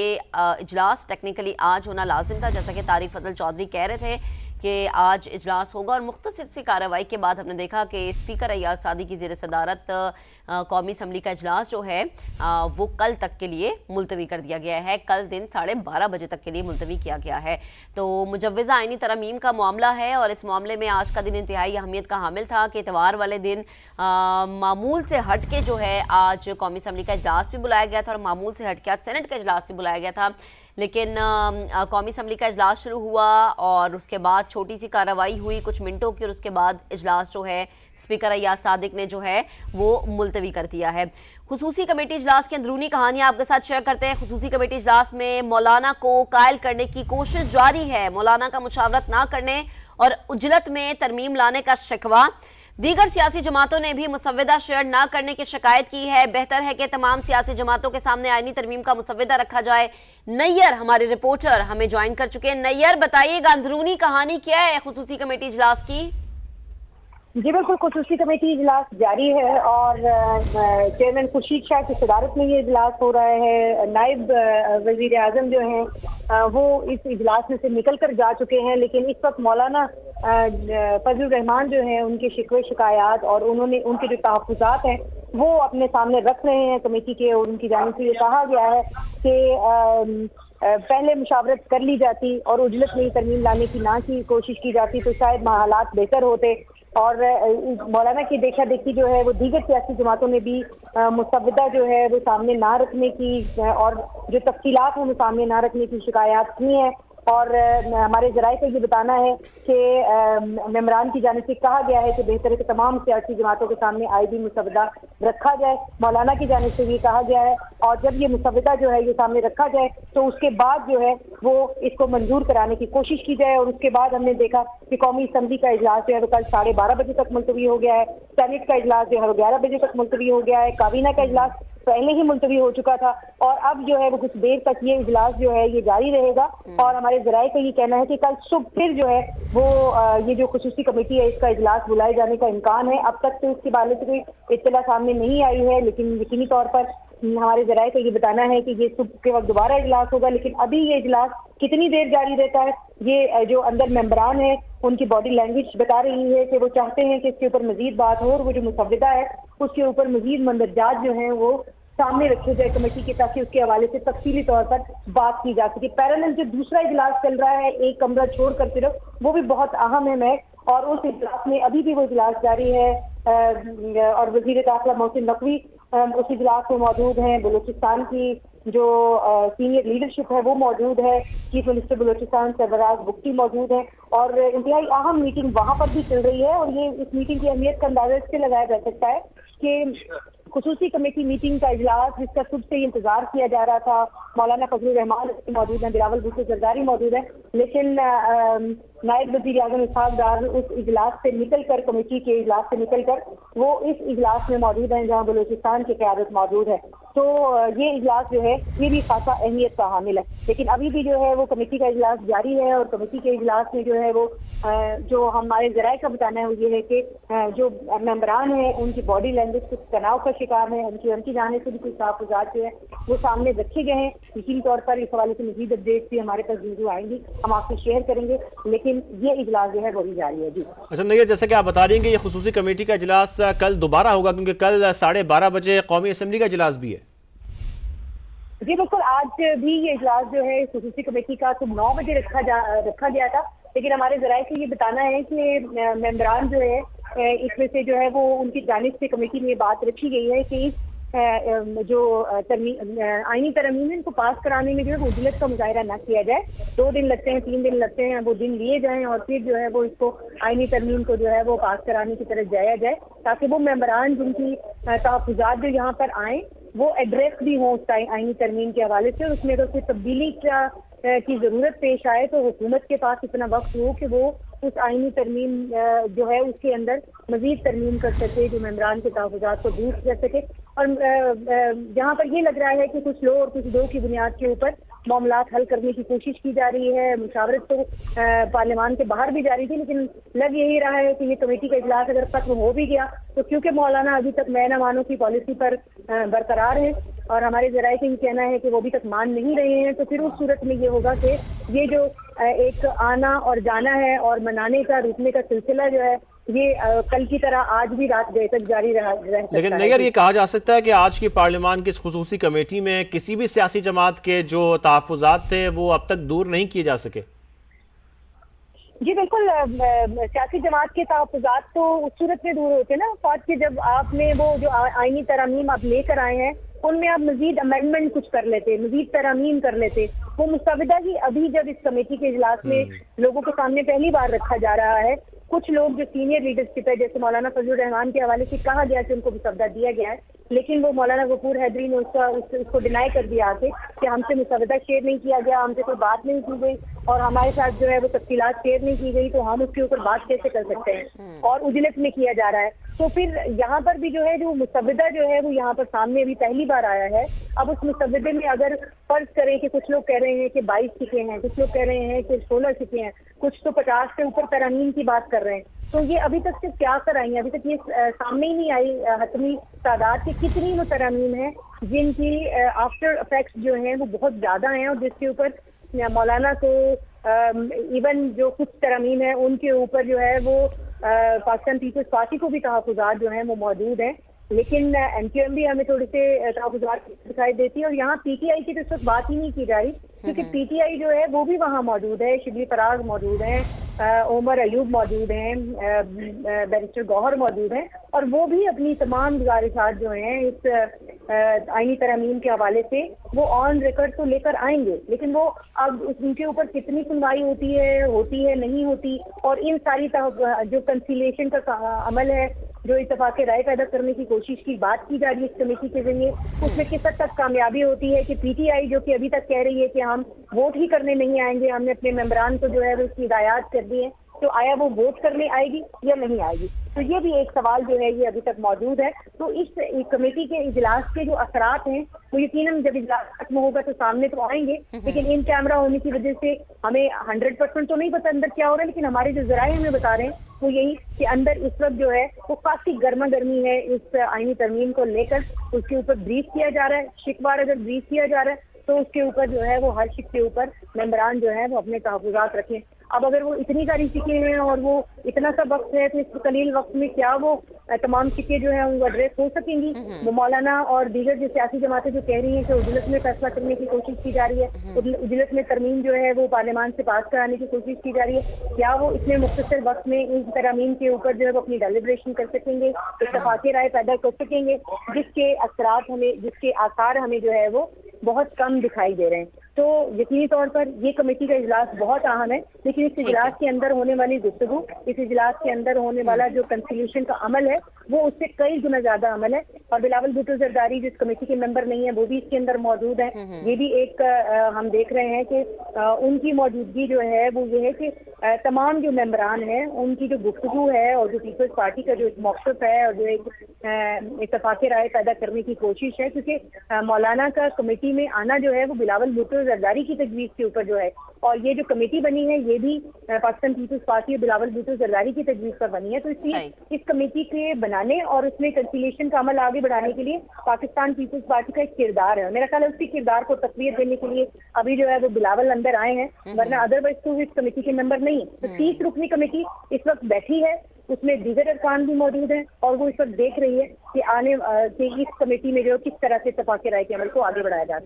یہ اجلاس ٹیکنیکلی آج ہونا لازم تھا، جیسا کہ طارق فضل چودھری کہہ رہے تھے کہ آج اجلاس ہوگا، اور مختصر سی کارروائی کے بعد ہم نے دیکھا کہ اسپیکر ایاز صادق کی زیر صدارت قومی اسمبلی کا اجلاس جو ہے وہ کل تک کے لیے ملتوی کر دیا گیا ہے۔ کل دن 12:30 بجے تک کے لیے ملتوی کیا گیا ہے۔ تو مجوزہ آئینی ترمیم کا معاملہ ہے، اور اس معاملے میں آج کا دن انتہائی اہمیت کا حامل تھا کہ اتوار والے دن معمول سے ہٹ کے جو ہے آج قومی اسمبلی کا اجلاس بھی بلایا گیا تھا، اور معمول سے ہٹ کے آج سینٹ کا اجلاس بھی بلایا گیا تھا، لیکن قومی اسمبلی کا اجلاس شروع ہوا اور اس کے بعد چھوٹی سی کارروائی ہوئی کچھ منٹوں کی، اور اس کے بعد اجلاس جو ہے اسپیکر ایاز صادق نے جو ہے وہ ملتوی کر دیا ہے۔ خصوصی کمیٹی اجلاس کی اندرونی کہانیاں آپ کے ساتھ شیئر کرتے ہیں۔ خصوصی کمیٹی اجلاس میں مولانا کو قائل کرنے کی کوشش جاری ہے، مولانا کا مشاورت نہ کرنے اور اجلت میں ترمیم لانے کا شکوہ۔ دیگر سیاسی جماعتوں نے بھی مسودہ شیئر نہ کرنے کی شکایت کی ہے۔ بہتر ہے کہ تمام سیاسی جماعتوں کے سامنے آئینی ترمیم کا مسودہ رکھا جائے۔ نیّر ہمارے رپورٹر ہمیں جوائن کر چکے ہیں۔ نیّر بتائیے گا اندرونی کہانی کیا ہے خصوصی کمیٹی اجلاس کی؟ جی بالکل، خصوصی کمیٹی اجلاس جاری ہے اور چیئرمین خورشید شاہ کی صدارت میں یہ اجلاس ہو رہا ہے۔ نائب وزیر اعظم جو ہیں وہ اس اجلاس میں سے نکل کر جا چکے ہیں، لیکن اس وقت مولانا فضل الرحمان جو ہیں ان کے شکوے شکایات اور ان کے جو تحفظات ہیں وہ اپنے سامنے رکھ رہے ہیں کمیٹی کے، اور ان کی جانب سے یہ کہا گیا ہے کہ پہلے مشاورت کر لی جاتی اور اجلت میں ترمیم لانے کی نہ کی کوشش کی جاتی تو شاید حالات بہتر ہوتے، اور مولانا کی دیکھا دیکھی جو ہے وہ دیگر سیاسی جماعتوں نے بھی مسودہ جو ہے وہ سامنے نہ رکھنے کی اور جو تفصیلات ہیں وہ سامنے نہ رکھنے کی شکایات کی ہیں، اور ہمارے ذرائع کو یہ بتانا ہے کہ ممبران کی جانب سے کہا گیا ہے کہ بہتر ہے کہ تمام سیاسی جماعتوں کے سامنے آئی بھی مسودہ رکھا جائے۔ مولانا کی جانب سے یہ کہا گیا ہے، اور جب یہ مسودہ جو ہے یہ سامنے رکھا جائے تو اس کے بعد جو ہے وہ اس کو منظور کرانے کی کوشش کی جائے، اور اس کے بعد ہم نے دیکھا کہ قومی اسمبلی کا اجلاس جو ہے وہ کل 12:30 بجے تک ملتوی ہو گیا ہے، سینٹ کا اجلاس جو ہے وہ 11 بجے تک ملتوی ہو گیا ہے، کابینہ کا اجلاس پہلے ہی ملتوی ہو چکا تھا، اور اب جو ہے وہ کچھ دیر تک یہ اجلاس جو ہے یہ جاری رہے گا، اور ہمارے ذرائع کا یہ کہنا ہے کہ کل صبح پھر جو ہے وہ یہ جو خصوصی کمیٹی ہے اس کا اجلاس بلائے جانے کا امکان ہے۔ اب تک تو اس کے بارے سے کوئی اطلاع سامنے نہیں آئی ہے، لیکن یقینی طور پر ہمارے ذرائع کو یہ بتانا ہے کہ یہ صبح کے وقت دوبارہ اجلاس ہوگا، لیکن ابھی یہ اجلاس کتنی دیر جاری رہتا ہے یہ جو اندر ممبران ہیں ان کی باڈی لینگویج بتا رہی ہے کہ وہ چاہتے ہیں کہ اس کے اوپر مزید بات ہو، اور وہ جو مسودہ ہے اس کے اوپر مزید مندرجات جو ہیں وہ سامنے رکھے جائے کمیٹی کے، تاکہ اس کے حوالے سے تفصیلی طور پر بات کی جا سکے۔ پیرالل جو دوسرا اجلاس چل رہا ہے ایک کمرہ چھوڑ کر صرف، وہ بھی بہت اہم ہے، اور اس اجلاس میں ابھی بھی وہ اجلاس جاری ہے، اور وزیر داخلہ محسن نقوی اس اجلاس میں موجود ہیں، بلوچستان کی جو سینئر لیڈرشپ ہے وہ موجود ہے، چیف منسٹر بلوچستان سرفراز بگٹی موجود ہیں، اور انتہائی اہم میٹنگ وہاں پر بھی چل رہی ہے، اور یہ اس میٹنگ کی اہمیت کا اندازہ اس سے لگایا جا سکتا ہے کہ خصوصی کمیٹی میٹنگ کا اجلاس جس کا صبح سے انتظار کیا جا رہا تھا، مولانا فضل الرحمان موجود ہیں، بلاول بھٹو زرداری موجود ہیں، لیکن نائب وزیر اعظم اسحاق ڈار اس اجلاس سے نکل کر کمیٹی کے اجلاس سے نکل کر وہ اس اجلاس میں موجود ہیں جہاں بلوچستان کی قیادت موجود ہے، تو یہ اجلاس جو ہے یہ بھی خاصا اہمیت کا حامل ہے، لیکن ابھی بھی جو ہے وہ کمیٹی کا اجلاس جاری ہے، اور کمیٹی کے اجلاس میں جو ہے وہ جو ہمارے ذرائع کا بتانا ہے وہ یہ ہے کہ جو ممبران ہیں ان کی باڈی لینگویج کچھ تناؤ کا شکار ہے، ان کی جانب سے بھی کچھ تحفظات جو ہیں وہ سامنے رکھے گئے ہیں۔ یقینی طور پر اس حوالے سے مزید اپڈیٹس بھی ہمارے پاس جو آئیں گی ہم آپ سے شیئر کریں گے، لیکن یہ اجلاس جو ہے وہی جاری ہے۔ جی اچھا نیّر، جیسے کہ آپ بتا رہی ہیں کہ یہ خصوصی کمیٹی کا اجلاس کل دوبارہ ہوگا، کیونکہ کل 12:30 بجے قومی اسمبلی کا اجلاس بھی ہے۔ جی بالکل، آج بھی یہ اجلاس جو ہے خصوصی کمیٹی کا صبح 9 بجے رکھا گیا تھا، لیکن ہمارے ذرائع سے یہ بتانا ہے کہ ممبران جو ہے اس میں سے جو ہے وہ ان کی جانب سے کمیٹی میں یہ بات رکھی گئی ہے کہ جو آئینی ترمیم ان کو پاس کرانے میں جو ہے وہ اجلت کا مظاہرہ نہ کیا جائے، 2 دن لگتے ہیں 3 دن لگتے ہیں، وہ دن لیے جائیں اور پھر جو ہے وہ اس کو آئینی ترمیم کو جو ہے وہ پاس کرانے کی طرف جایا جائے، تاکہ وہ ممبران جن کی تحفظات جو یہاں پر آئیں وہ ایڈریس بھی ہوں اس آئینی ترمیم کے حوالے سے، اس میں اگر کوئی تبدیلی کی ضرورت پیش آئے تو حکومت کے پاس اتنا وقت ہو کہ وہ اس آئینی ترمیم جو ہے اس کے اندر مزید ترمیم کر سکے، جو ممبران کے تحفظات کو دور کر سکے، اور جہاں پر یہ لگ رہا ہے کہ کچھ لو اور کچھ دو کی بنیاد کے اوپر معاملات حل کرنے کی کوشش کی جا رہی ہے، مشاورت تو پارلیمان کے باہر بھی جاری تھی، لیکن لگ یہی رہا ہے کہ یہ کمیٹی کا اجلاس اگر ختم ہو بھی گیا تو کیونکہ مولانا ابھی تک میں نہ مانو کی پالیسی پر برقرار ہے اور ہمارے ذرائع کا یہ کہنا ہے کہ وہ ابھی تک مان نہیں رہے ہیں، تو پھر اس صورت میں یہ ہوگا کہ یہ جو ایک آنا اور جانا ہے اور منانے کا روکنے کا سلسلہ جو ہے یہ کل کی طرح آج بھی رات گئے تک جاری رہ سکتا ہے۔ لیکن نیگر یہ کہا جا سکتا ہے کہ آج کی پارلیمان کی اس خصوصی کمیٹی میں کسی بھی سیاسی جماعت کے جو تحفظات تھے وہ اب تک دور نہیں کیے جا سکے؟ جی بالکل، سیاسی جماعت کے تحفظات تو اس صورت میں دور ہوتے نا فوج کے، جب آپ نے وہ جو آئینی ترامیم آپ لے کر آئے ہیں ان میں آپ مزید امینڈمنٹ کچھ کر لیتے، مزید ترامیم کر لیتے، وہ مسودہ ہی ابھی جب اس کمیٹی کے اجلاس میں لوگوں کے سامنے پہلی بار رکھا جا رہا ہے، کچھ لوگ جو سینئر لیڈرشپ ہے جیسے مولانا فضل الرحمان کے حوالے سے کہا گیا کہ ان کو مسودہ دیا گیا ہے، لیکن وہ مولانا غفور حیدری نے اس کو ڈینائی کر دیا کہ ہم سے مسودہ شیئر نہیں کیا گیا، ہم سے کوئی بات نہیں کی گئی اور ہمارے ساتھ جو ہے وہ تفصیلات شیئر نہیں کی گئی، تو ہم اس کے اوپر بات کیسے کر سکتے ہیں، اور اجلت میں کیا جا رہا ہے۔ تو پھر یہاں پر بھی جو ہے جو مسودہ جو ہے وہ یہاں پر سامنے ابھی پہلی بار آیا ہے۔ اب اس مسودے میں اگر فرض کریں کہ کچھ لوگ کہہ رہے ہیں کہ 22 سکے ہیں، کچھ لوگ کہہ رہے ہیں کہ 16 سکے ہیں، کچھ تو 50 سے اوپر ترامیم کی بات کر رہے ہیں، تو یہ ابھی تک صرف کیا کر آئی ہیں، ابھی تک یہ سامنے ہی نہیں آئی حتمی تعداد کے کتنی وہ ترامیم ہیں جن کی آفٹر افیکٹس جو ہیں وہ بہت زیادہ ہیں، اور جس کے اوپر مولانا کو ایون جو کچھ ترامیم ہیں ان کے اوپر جو ہے وہ پاکستان پیپلز پارٹی کو بھی تحفظات جو ہیں وہ موجود ہیں، لیکن ایم کیو ایم بھی ہمیں تھوڑے سے تحفظات دکھائی دیتی ہے، اور یہاں پی ٹی آئی کی تو اس وقت بات ہی نہیں کی جا رہی، کیونکہ پی ٹی آئی جو ہے وہ بھی وہاں موجود ہے، شبلی فراز موجود ہیں، عمر ایوب موجود ہیں، بیرسٹر گوہر موجود ہیں، اور وہ بھی اپنی تمام گزارشات جو ہیں اس آئینی ترامیم کے حوالے سے وہ آن ریکارڈ تو لے کر آئیں گے، لیکن وہ اب ان کے اوپر کتنی سنوائی ہوتی ہے نہیں ہوتی، اور ان ساری جو کنسیلیشن کا عمل ہے، جو اتفاق رائے پیدا کرنے کی کوشش کی بات کی جا رہی ہے اس کمیٹی کے ذریعے، اس میں کس حد تک کامیابی ہوتی ہے کہ پی ٹی آئی جو کہ ابھی تک کہہ رہی ہے کہ ہم ووٹ ہی کرنے نہیں آئیں گے، ہم نے اپنے ممبران کو جو ہے وہ اس کی ہدایات کر دی ہیں، تو آیا وہ ووٹ کرنے آئے گی یا نہیں آئے گی؟ تو یہ بھی ایک سوال جو ہے یہ ابھی تک موجود ہے۔ تو اس کمیٹی کے اجلاس کے جو اثرات ہیں وہ یقیناً جب اجلاس ختم ہوگا تو سامنے تو آئیں گے، لیکن ان کیمرہ ہونے کی وجہ سے ہمیں 100% تو نہیں پتہ اندر کیا ہو رہا ہے، لیکن ہمارے جو ذرائع ہمیں بتا رہے ہیں وہ یہی کہ اندر اس وقت جو ہے وہ کافی گرما گرمی ہے اس آئینی ترمیم کو لے کر، اس کے اوپر بریف کیا جا رہا ہے، شکوار اگر بریف کیا جا رہا ہے تو اس کے اوپر جو ہے وہ ہر شک کے اوپر ممبران جو ہے وہ اپنے تحفظات رکھیں۔ اب اگر وہ اتنی ساری سکے ہیں اور وہ اتنا سا وقت ہے تو اس قلیل وقت میں کیا وہ تمام سکے جو ہیں وہ ایڈریس ہو سکیں گی؟ وہ مولانا اور دیگر جو سیاسی جماعتیں جو کہہ رہی ہیں کہ اجلت میں فیصلہ کرنے کی کوشش کی جا رہی ہے، اجلت میں ترمیم جو ہے وہ پارلیمان سے پاس کرانے کی کوشش کی جا رہی ہے، کیا وہ اتنے مختصر وقت میں ان ترامیم کے اوپر جو ہے وہ اپنی ڈیلیبریشن کر سکیں گے، اتفاقی رائے پیدا کر سکیں گے، جس کے اثرات ہمیں، جس کے آثار ہمیں جو ہے وہ بہت کم دکھائی دے رہے ہیں؟ تو یقینی طور پر یہ کمیٹی کا اجلاس بہت اہم ہے، لیکن اس اجلاس کے اندر ہونے والی گفتگو، اس اجلاس کے اندر ہونے والا جو کنسیلیشن کا عمل ہے وہ اس سے کئی گنا زیادہ عمل ہے، اور بلاول بھٹو زرداری جو اس کمیٹی کے ممبر نہیں ہیں وہ بھی اس کے اندر موجود ہیں، یہ بھی ایک ہم دیکھ رہے ہیں کہ ان کی موجودگی جو ہے وہ یہ ہے کہ تمام جو ممبران ہیں ان کی جو گفتگو ہے اور جو پیپلز پارٹی کا جو ایک موقف ہے اور جو ایک اتفاق رائے پیدا کرنے کی کوشش ہے، کیونکہ مولانا کا کمیٹی میں آنا جو ہے وہ بلاول بھٹو زرداری کی تجویز کے اوپر جو ہے، اور یہ جو کمیٹی بنی ہے یہ بھی پاکستان پیپلز پارٹی اور بلاول بھٹو زرداری کی تجویز پر بنی ہے، تو اس لیے اس کمیٹی کے بنانے اور اس میں کنسیلیشن کا عمل آگے بڑھانے کے لیے پاکستان پیپلز پارٹی کا ایک کردار ہے، میرا خیال ہے اس کے کردار کو تقویت دینے کے لیے ابھی جو ہے وہ بلاول اندر آئے ہیں، ورنہ ادروائز تو اس کمیٹی کے ممبر نہیں۔ تو 30 رکنی کمیٹی اس وقت بیٹھی ہے، اس میں دیگر ارکان بھی موجود ہیں، اور وہ اس وقت دیکھ رہی ہے کہ اس کمیٹی میں جو کس طرح سے اتفاق رائے کے عمل کو آگے بڑھایا جائے۔